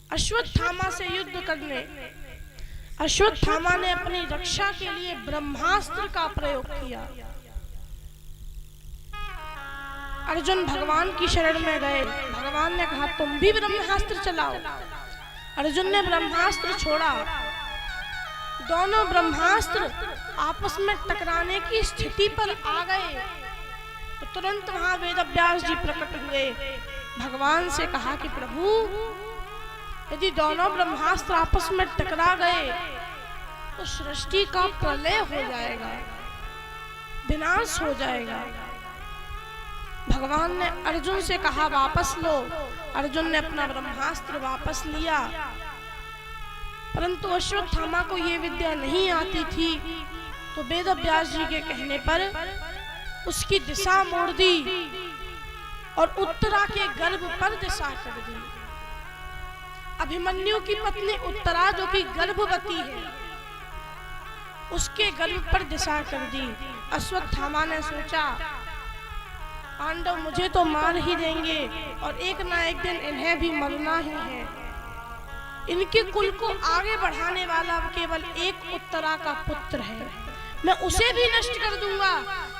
अश्वत्थामा से युद्ध करने। अश्वत्थामा ने अपनी रक्षा के लिए ब्रह्मास्त्र का प्रयोग किया। अर्जुन भगवान की शरण में गए। भगवान ने कहा तुम भी ब्रह्मास्त्र चलाओ। अर्जुन ने ब्रह्मास्त्र छोड़ा। दोनों ब्रह्मास्त्र आपस में टकराने की स्थिति पर आ गए तो तुरंत वहां वेदव्यास जी प्रकट हुए। भगवान से कहा कि प्रभु, यदि दोनों ब्रह्मास्त्र आपस में टकरा गए तो सृष्टि का प्रलय हो जाएगा, विनाश हो जाएगा। भगवान ने अर्जुन से कहा वापस लो। अर्जुन ने अपना ब्रह्मास्त्र वापस लिया, परंतु अश्वत्थामा को यह विद्या नहीं आती थी, तो वेदव्यास जी के कहने पर उसकी दिशा मोड़ दी और उत्तरा के गर्भ पर दिशा कर दी। अभिमन्यु की पत्नी उत्तरा जो कि गर्भवती है, उसके गर्भ पर दिशा कर दी। अश्वत्थामा ने सोचा पांडव मुझे तो मार ही देंगे और एक ना एक दिन इन्हें भी मरना ही है। इनके कुल को आगे बढ़ाने वाला केवल एक उत्तरा का पुत्र है, मैं उसे भी नष्ट कर दूंगा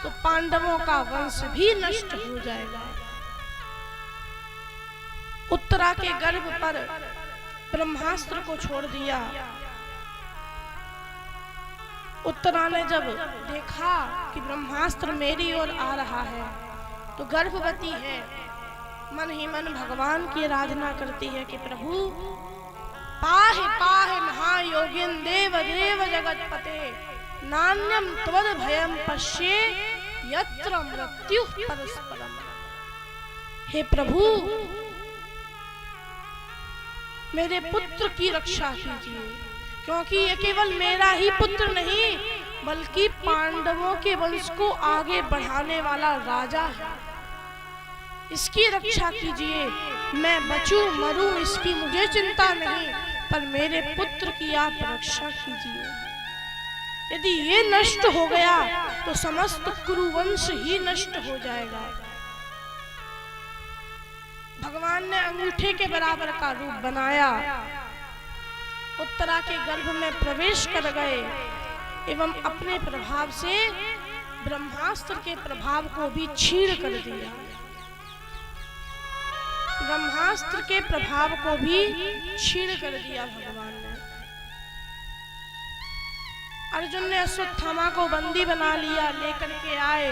तो पांडवों का वंश भी नष्ट हो जाएगा। उत्तरा के गर्भ पर ब्रह्मास्त्र को छोड़ दिया। उत्तरा ने जब देखा कि ब्रह्मास्त्र मेरी ओर आ रहा है तो गर्भवती है, मन ही मन भगवान की आराधना करती है कि प्रभु पाहि पाहि महायोगिन देव देव जगतपते नान्यम त्वद भयम पश्ये यत्र मृत्यु परस्परम। हे प्रभु, मेरे पुत्र की रक्षा कीजिए, क्योंकि ये केवल मेरा ही पुत्र नहीं बल्कि पांडवों के वंश को आगे बढ़ाने वाला राजा है। इसकी रक्षा कीजिए। मैं बचूं मरूं इसकी मुझे चिंता नहीं, पर मेरे पुत्र की आप रक्षा कीजिए। यदि ये नष्ट हो गया तो समस्त कुरुवंश ही नष्ट हो जाएगा। भगवान ने अंगूठे के बराबर का रूप बनाया, उत्तरा के गर्भ में प्रवेश कर गए एवं अपने प्रभाव से ब्रह्मास्त्र के प्रभाव को भी छीण कर दिया। ब्रह्मास्त्र के प्रभाव को भी छीण कर दिया भगवान ने। अर्जुन ने अश्वत्थामा को बंदी बना लिया, लेकर के आए।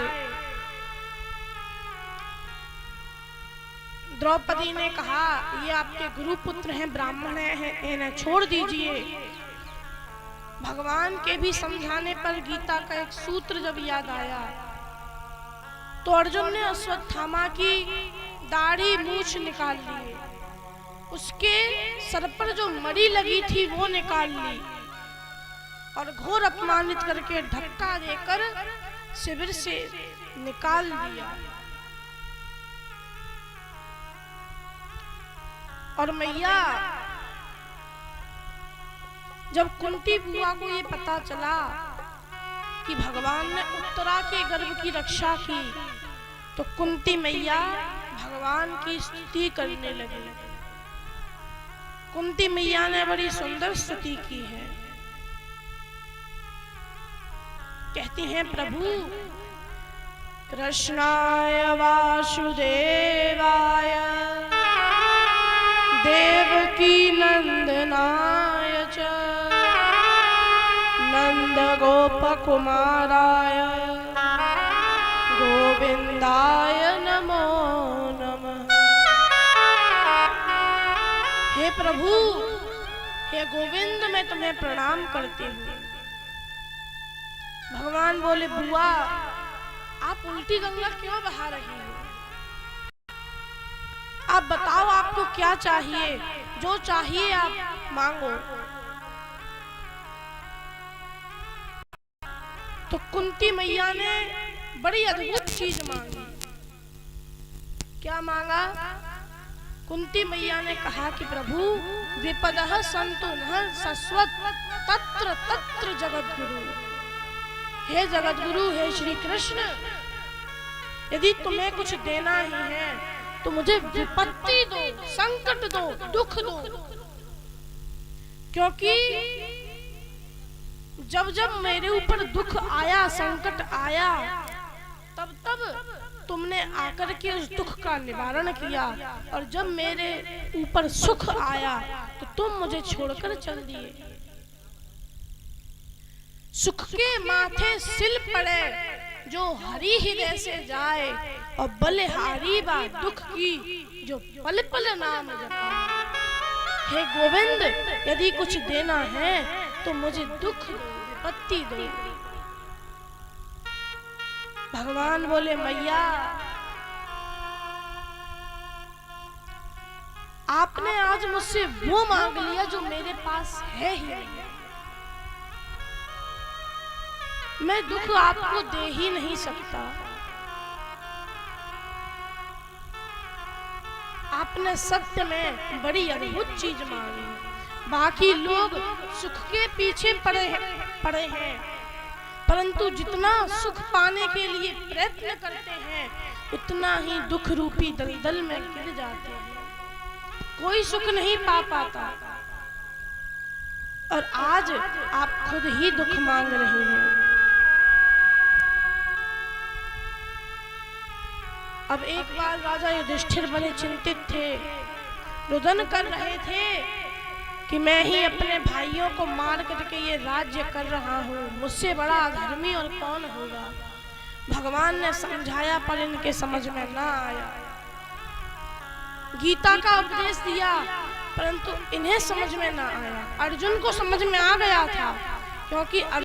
द्रौपदी ने कहा ये आपके गुरु पुत्र हैं, ब्राह्मण हैं, इन्हें छोड़ दीजिए। भगवान के भी समझाने पर गीता का एक सूत्र जब याद आया तो अर्जुन ने अश्वत्थामा की दाढ़ी मूछ निकाल ली, उसके सर पर जो मड़ी लगी थी वो निकाल ली और घोर अपमानित करके धक्का देकर शिविर से निकाल दिया। और मैया जब कुंती बुआ को ये पता चला कि भगवान ने उत्तरा के गर्भ की रक्षा की तो कुंती मैया भगवान की स्तुति करने लगी। कुंती मैया ने बड़ी सुंदर स्तुति की है। कहती हैं प्रभु कृष्णाय वासुदेवाय देवकी नंदनाय च नंद गोप कुमाराय गोविंदाय नमो नमः। हे प्रभु, हे गोविंद, मैं तुम्हें प्रणाम करती हूँ। भगवान बोले बुआ आप उल्टी गंगा क्यों बहा रही हो? आप बताओ आपको क्या चाहिए, जो चाहिए आप मांगो। तो कुंती मैया ने बड़ी अद्भुत चीज मांगी। क्या मांगा? कुंती मैया ने कहा कि प्रभु विपदः सन्तु नः शश्वत् तत्र तत्र जगद्गुरु। हे जगद्गुरु, हे श्री कृष्ण, यदि तुम्हें कुछ देना ही है तो मुझे विपत्ति दो, संकट दो, दुख दो, क्योंकि जब जब मेरे ऊपर दुख आया, संकट आया, तब तब तुमने आकर के उस दुख का निवारण किया, और जब मेरे ऊपर सुख आया तो तुम मुझे छोड़कर चल दिए। सुख के माथे सिल पड़े जो हरि हृदय से जाए, और बलिहारी बा दुख की जो पल पल नाम जपाए। हे गोविंद, यदि कुछ देना है तो मुझे दुख विपत्ति दो। भगवान बोले, मैया आपने आज मुझसे वो मांग लिया जो मेरे पास है ही नहीं। मैं दुख आपको दे ही नहीं सकता। आपने सत्य में बड़ी अद्भुत चीज मांगी। बाकी लोग सुख के पीछे पड़े हैं, परंतु जितना सुख पाने के लिए प्रयत्न करते हैं उतना ही दुख रूपी दलदल में गिर जाते हैं। कोई सुख नहीं पा पाता, और आज आप खुद ही दुख मांग रहे हैं। अब एक बार राजा युधिष्ठिर बड़े चिंतित थे, रुदन कर रहे थे कि मैं ही अपने भाइयों को मार करके ये राज्य कर रहा हूँ, मुझसे बड़ा अधर्मी और कौन होगा। भगवान ने समझाया पर इनके समझ में ना आया। गीता का उपदेश दिया परंतु इन्हें समझ में ना आया। अर्जुन को समझ में आ गया था, क्योंकि